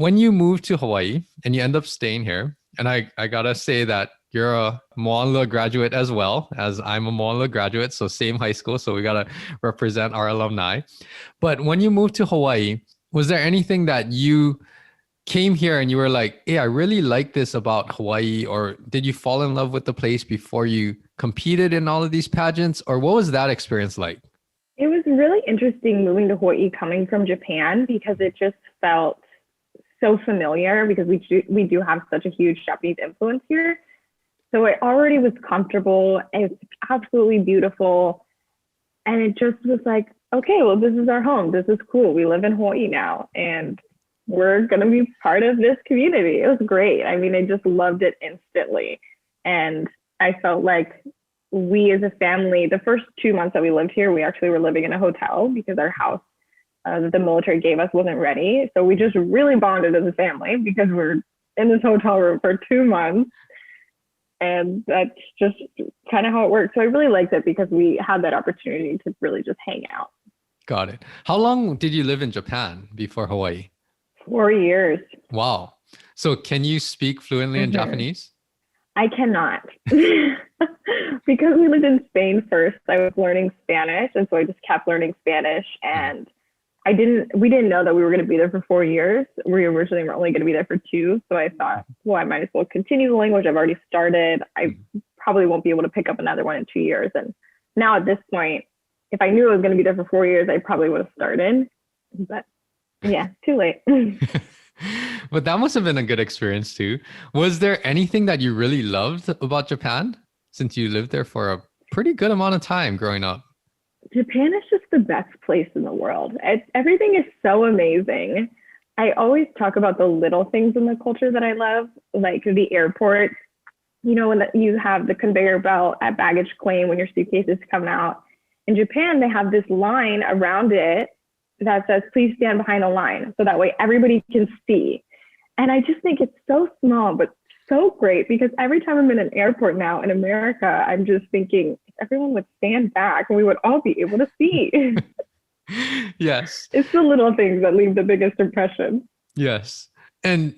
when you move to Hawaii and you end up staying here, and I gotta say that you're a Moana graduate as well as I'm a Moana graduate, so same high school, so we gotta represent our alumni. But when you moved to Hawaii, was there anything that you came here and you were like, hey, I really like this about Hawaii? Or did you fall in love with the place before you competed in all of these pageants? Or what was that experience like? It was really interesting moving to Hawaii coming from Japan because it just felt so familiar because we do have such a huge Japanese influence here. So it already was comfortable. It's absolutely beautiful. And it just was like, okay, well, this is our home. This is cool. We live in Hawaii now. And we're going to be part of this community. It was great. I mean, I just loved it instantly. And I felt like we as a family, the first 2 months that we lived here, we actually were living in a hotel because our house that the military gave us wasn't ready. So we just really bonded as a family because we're in this hotel room for 2 months. And that's just kind of how it worked. So I really liked it because we had that opportunity to really just hang out. Got it. How long did you live in Japan before Hawaii? 4 years. Wow. So can you speak fluently in Japanese? I cannot. Because we lived in Spain first, I was learning Spanish. And so I just kept learning Spanish. And we didn't know that we were going to be there for 4 years. We originally were only going to be there for 2. So I thought, well, I might as well continue the language. I've already started. I probably won't be able to pick up another one in 2 years. And now at this point, if I knew I was going to be there for 4 years, I probably would have started. But yeah, too late. But that must have been a good experience too. Was there anything that you really loved about Japan since you lived there for a pretty good amount of time growing up? Japan is just the best place in the world. Everything is so amazing. I always talk about the little things in the culture that I love, like the airport. You know, when you have the conveyor belt at baggage claim when your suitcases come out. In Japan, they have this line around it that says, please stand behind the line. So that way everybody can see. And I just think it's so small, but so great because every time I'm in an airport now in America, I'm just thinking if everyone would stand back and we would all be able to see. Yes. It's the little things that leave the biggest impression. Yes. And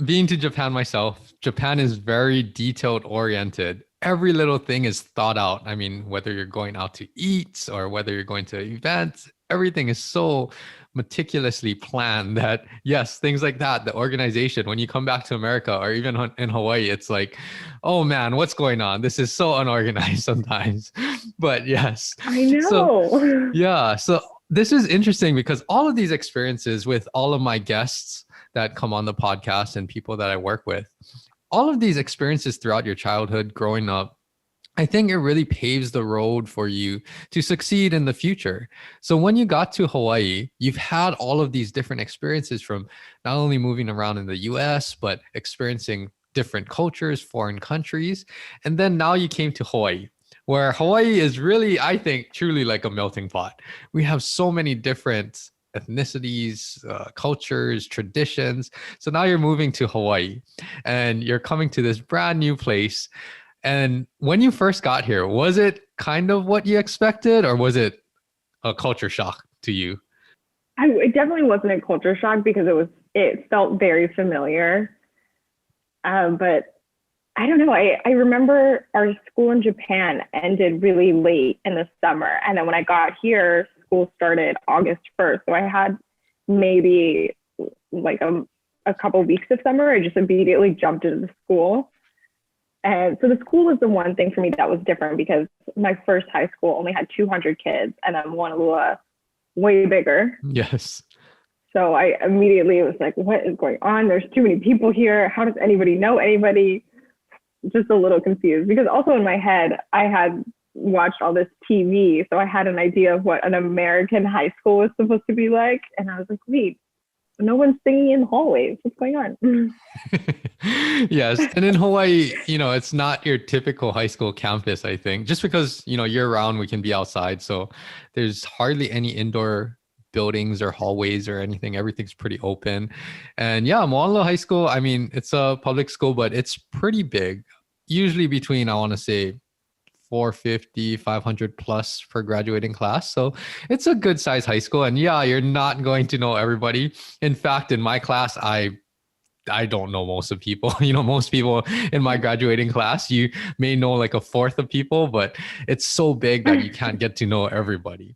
being to Japan myself, Japan is very detailed oriented. Every little thing is thought out. I mean, whether you're going out to eat or whether you're going to events, everything is so meticulously planned that yes, things like that, the organization, when you come back to America or even in Hawaii, it's like, oh man, what's going on? This is so unorganized sometimes. But yes. I know. So, yeah. So this is interesting because all of these experiences with all of my guests that come on the podcast and people that I work with, all of these experiences throughout your childhood growing up, I think it really paves the road for you to succeed in the future. So when you got to Hawaii, you've had all of these different experiences from not only moving around in the US, but experiencing different cultures, foreign countries. And then now you came to Hawaii, where Hawaii is really, I think, truly like a melting pot. We have so many different ethnicities, cultures, traditions. So now you're moving to Hawaii and you're coming to this brand new place. And when you first got here, was it kind of what you expected or was it a culture shock to you? It definitely wasn't a culture shock because it felt very familiar. But I don't know. I remember our school in Japan ended really late in the summer. And then when I got here, school started August 1st. So I had maybe like a couple weeks of summer. I just immediately jumped into the school. And so the school was the one thing for me that was different because my first high school only had 200 kids and then Honolulu way bigger. Yes. So I immediately was like, what is going on? There's too many people here. How does anybody know anybody? Just a little confused because also in my head, I had watched all this TV. So I had an idea of what an American high school was supposed to be like. And I was like, wait, no one's singing in the hallways. What's going on? Yes. And in Hawaii, it's not your typical high school campus, I think, just because, year round we can be outside. So there's hardly any indoor buildings or hallways or anything. Everything's pretty open. And yeah, Moana High School, I mean, it's a public school, but it's pretty big, usually between, I want to say, 450, 500 plus per graduating class. So it's a good size high school. And yeah, you're not going to know everybody. In fact, in my class, I I don't know most of people. Most people in my graduating class, you may know like a fourth of people, but it's so big that you can't get to know everybody.